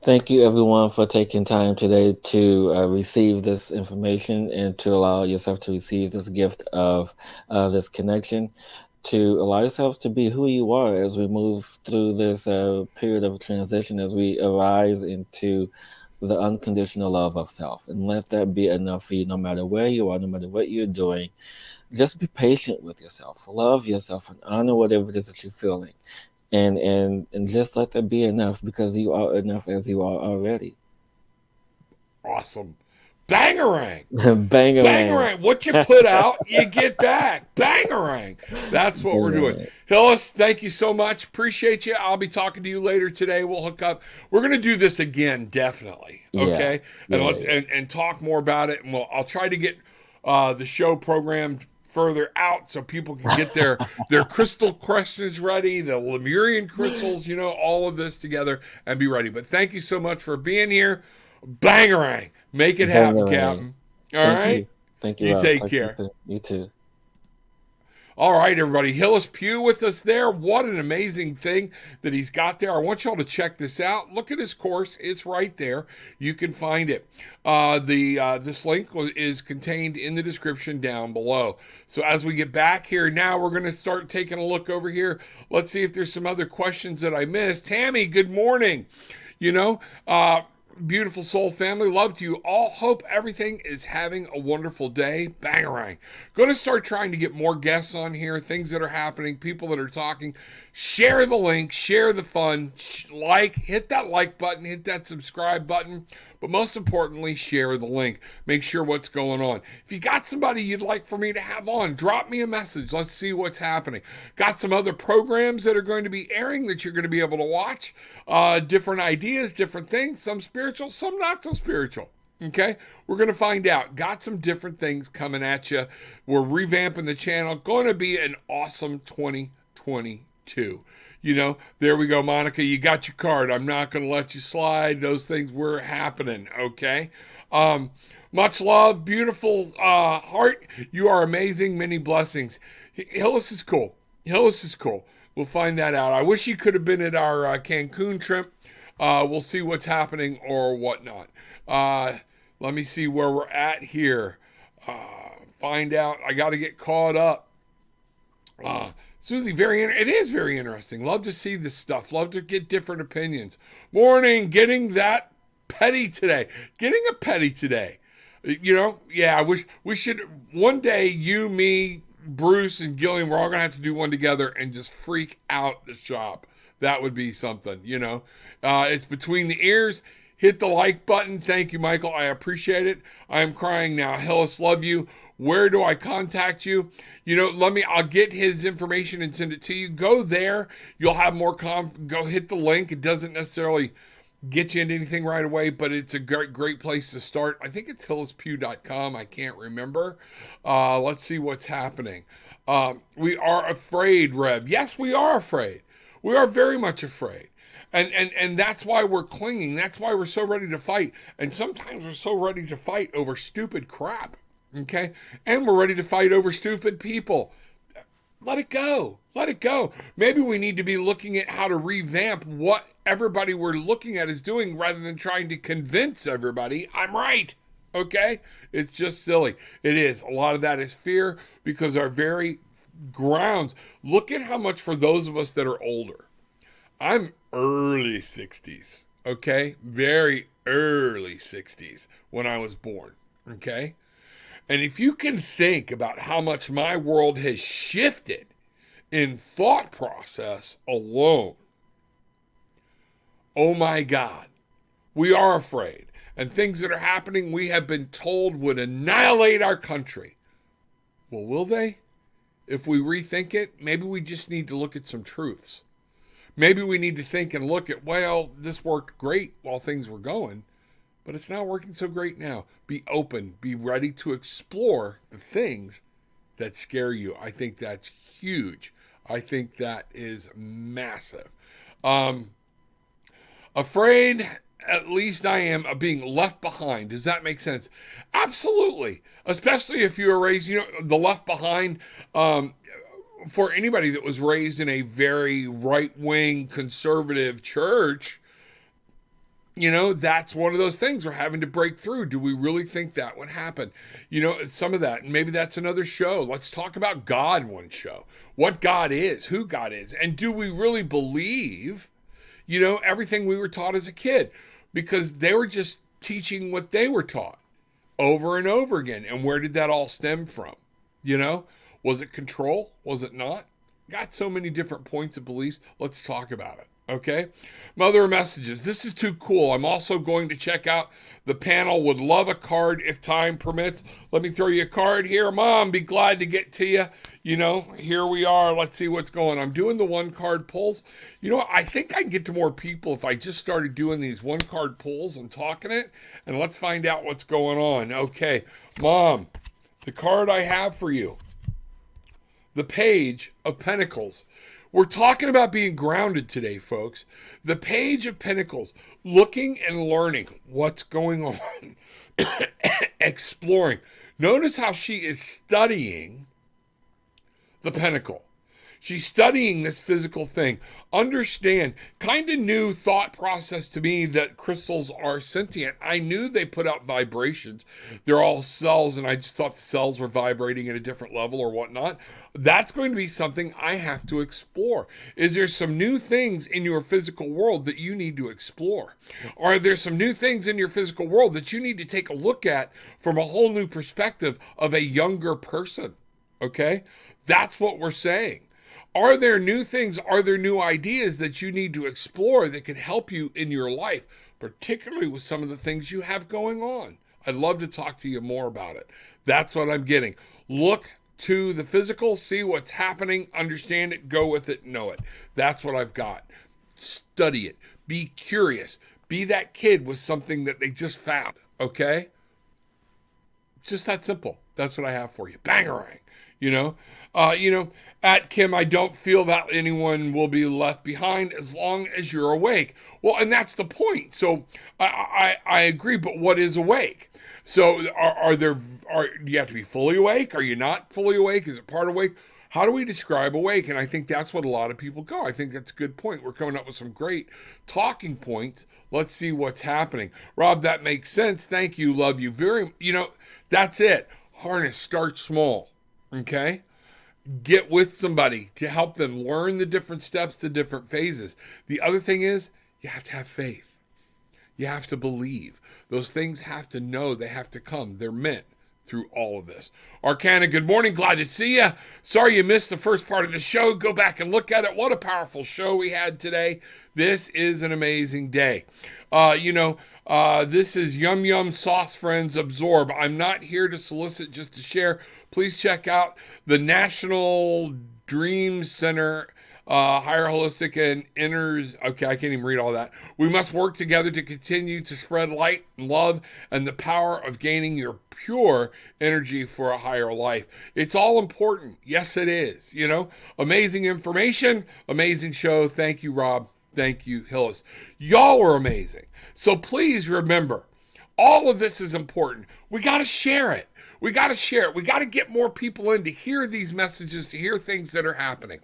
Thank you, everyone, for taking time today to receive this information and to allow yourself to receive this gift of this connection, to allow yourselves to be who you are as we move through this period of transition, as we arise into the unconditional love of self. And let that be enough for you, no matter where you are, no matter what you're doing. Just be patient with yourself, love yourself, and honor whatever it is that you're feeling. And just let that be enough because you are enough as you are already. Awesome. Bangarang. Bangarang. Bangarang. What you put out, you get back. Bangarang. That's what we're doing. Bangarang. Hillis, thank you so much. Appreciate you. I'll be talking to you later today. We'll hook up. We're gonna do this again, definitely. Yeah, Okay, and yeah, yeah. and talk more about it. And I'll try to get the show programmed further out so people can get their crystal questions ready, the Lemurian crystals, all of this together and be ready. But thank you so much for being here. Bangarang. Make it happen, Bangarang. Captain. All Thank right? you. Thank you, You Rob. take Talk to you care. soon. You too. All right, everybody. Hillis Pugh with us there. What an amazing thing that he's got there. I want y'all to check this out. Look at his course. It's right there. You can find it. This link is contained in the description down below. So as we get back here now, we're going to start taking a look over here. Let's see if there's some other questions that I missed. Tammy, good morning. Beautiful soul family, love to you all. Hope everything is having a wonderful day. Bangarang. Going to start trying to get more guests on here, things that are happening, people that are talking. Share the link, share the fun, hit that like button, hit that subscribe button, but most importantly, share the link. Make sure what's going on. If you got somebody you'd like for me to have on, drop me a message. Let's see what's happening. Got some other programs that are going to be airing that you're going to be able to watch. Different ideas, different things, some spiritual, some not so spiritual. Okay, we're going to find out. Got some different things coming at you. We're revamping the channel. Going to be an awesome 2022. There we go, Monica. You got your card. I'm not going to let you slide. Those things were happening. Okay. Much love, beautiful heart. You are amazing. Many blessings. Hillis is cool. Hillis is cool. We'll find that out. I wish you could have been at our Cancun trip. We'll see what's happening or whatnot. Let me see where we're at here. Find out. I got to get caught up. Susie, it is very interesting. Love to see this stuff. Love to get different opinions. Morning, getting that petty today. Getting a petty today. I wish we should one day, you, me, Bruce, and Gillian, we're all going to have to do one together and just freak out the shop. That would be something, It's between the ears. Hit the like button. Thank you, Michael. I appreciate it. I am crying now. Hillis, love you. Where do I contact you? I'll get his information and send it to you. Go there. You'll have more go hit the link. It doesn't necessarily get you into anything right away, but it's a great place to start. I think it's hillispugh.com. I can't remember. Let's see what's happening. We are afraid, Rev. Yes, we are afraid. We are very much afraid. And that's why we're clinging. That's why we're so ready to fight. And sometimes we're so ready to fight over stupid crap. Okay? And we're ready to fight over stupid people. Let it go. Let it go. Maybe we need to be looking at how to revamp what everybody we're looking at is doing rather than trying to convince everybody I'm right. Okay? It's just silly. It is. A lot of that is fear because our very grounds. Look at how much for those of us that are older. I'm early 60s. Okay? Very early 60s when I was born. Okay? And if you can think about how much my world has shifted in thought process alone, oh my God, we are afraid. And things that are happening we have been told would annihilate our country. Well, will they? If we rethink it, maybe we just need to look at some truths. Maybe we need to think and look at, well, this worked great while things were going, but it's not working so great now. Be open. Be ready to explore the things that scare you. I think that's huge. I think that is massive. Afraid, at least I am, of being left behind. Does that make sense? Absolutely. Especially if you were raised, the left behind, for anybody that was raised in a very right-wing conservative church, that's one of those things we're having to break through. Do we really think that would happen? Some of that, and maybe that's another show. Let's talk about God one show. What God is, who God is, and do we really believe, everything we were taught as a kid? Because they were just teaching what they were taught over and over again. And where did that all stem from? Was it control? Was it not? Got so many different points of beliefs. Let's talk about it. Okay. Mother messages. This is too cool. I'm also going to check out the panel. Would love a card if time permits. Let me throw you a card here. Mom, be glad to get to you. Here we are. Let's see what's going on. I'm doing the one card pulls. I think I can get to more people if I just started doing these one card pulls and talking it. And let's find out what's going on. Okay. Mom, the card I have for you. The Page of Pentacles. We're talking about being grounded today, folks. The Page of Pentacles, looking and learning what's going on, exploring. Notice how she is studying the pinnacle. She's studying this physical thing. Understand, kind of new thought process to me that crystals are sentient. I knew they put out vibrations. They're all cells, and I just thought the cells were vibrating at a different level or whatnot. That's going to be something I have to explore. Is there some new things in your physical world that you need to explore? Are there some new things in your physical world that you need to take a look at from a whole new perspective of a younger person? Okay? That's what we're saying. Are there new things? Are there new ideas that you need to explore that can help you in your life, particularly with some of the things you have going on? I'd love to talk to you more about it. That's what I'm getting. Look to the physical, see what's happening, understand it, go with it, know it. That's what I've got. Study it. Be curious. Be that kid with something that they just found, okay? Just that simple. That's what I have for you. Bangarang. At Kim, I don't feel that anyone will be left behind as long as you're awake. Well, and that's the point. So I agree, but what is awake? So do you have to be fully awake? Are you not fully awake? Is it part awake? How do we describe awake? And I think that's what a lot of people go. I think that's a good point. We're coming up with some great talking points. Let's see what's happening. Rob, that makes sense. Thank you. Love you very, that's it. Harness, start small. Okay? Get with somebody to help them learn the different steps, the different phases. The other thing is you have to have faith. You have to believe. Those things have to know. They have to come. They're meant through all of this. Arcana, good morning. Glad to see you. Sorry you missed the first part of the show. Go back and look at it. What a powerful show we had today. This is an amazing day. This is Yum Yum Sauce Friends Absorb. I'm not here to solicit, just to share. Please check out the National Dream Center, Higher Holistic and Inners. Okay, I can't even read all that. We must work together to continue to spread light, love, and the power of gaining your pure energy for a higher life. It's all important. Yes, it is. Amazing information, amazing show. Thank you, Rob. Thank you, Hillis. Y'all are amazing. So please remember, all of this is important. We got to share it. We got to get more people in to hear these messages, to hear things that are happening.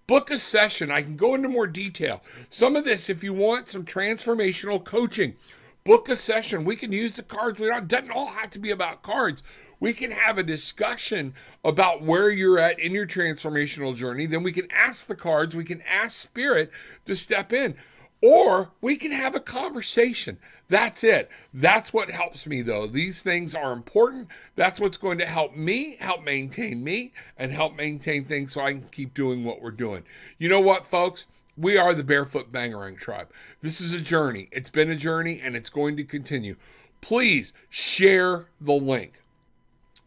Book a session. I can go into more detail. Some of this, if you want some transformational coaching, book a session. We can use the cards. It doesn't all have to be about cards. We can have a discussion about where you're at in your transformational journey. Then we can ask the cards. We can ask Spirit to step in. Or we can have a conversation. That's it. That's what helps me, though. These things are important. That's what's going to help maintain me, and help maintain things so I can keep doing what we're doing. You know what, folks? We are the Barefoot Bangarang Tribe. This is a journey. It's been a journey, and it's going to continue. Please share the link.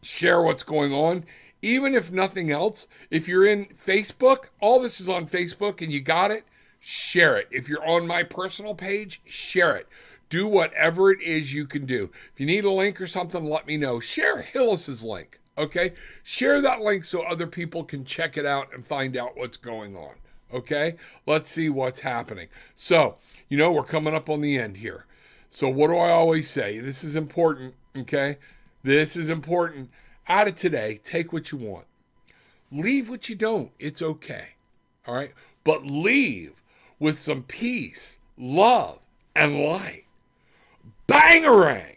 Share what's going on. Even if nothing else, if you're in Facebook, all this is on Facebook, and you got it, share it. If you're on my personal page, share it. Do whatever it is you can do. If you need a link or something, let me know. Share Hillis's link, okay? Share that link so other people can check it out and find out what's going on, okay? Let's see what's happening. So, we're coming up on the end here. So what do I always say? This is important, okay? This is important. Out of today, take what you want. Leave what you don't. It's okay, all right? But leave with some peace, love, and light. Bangarang!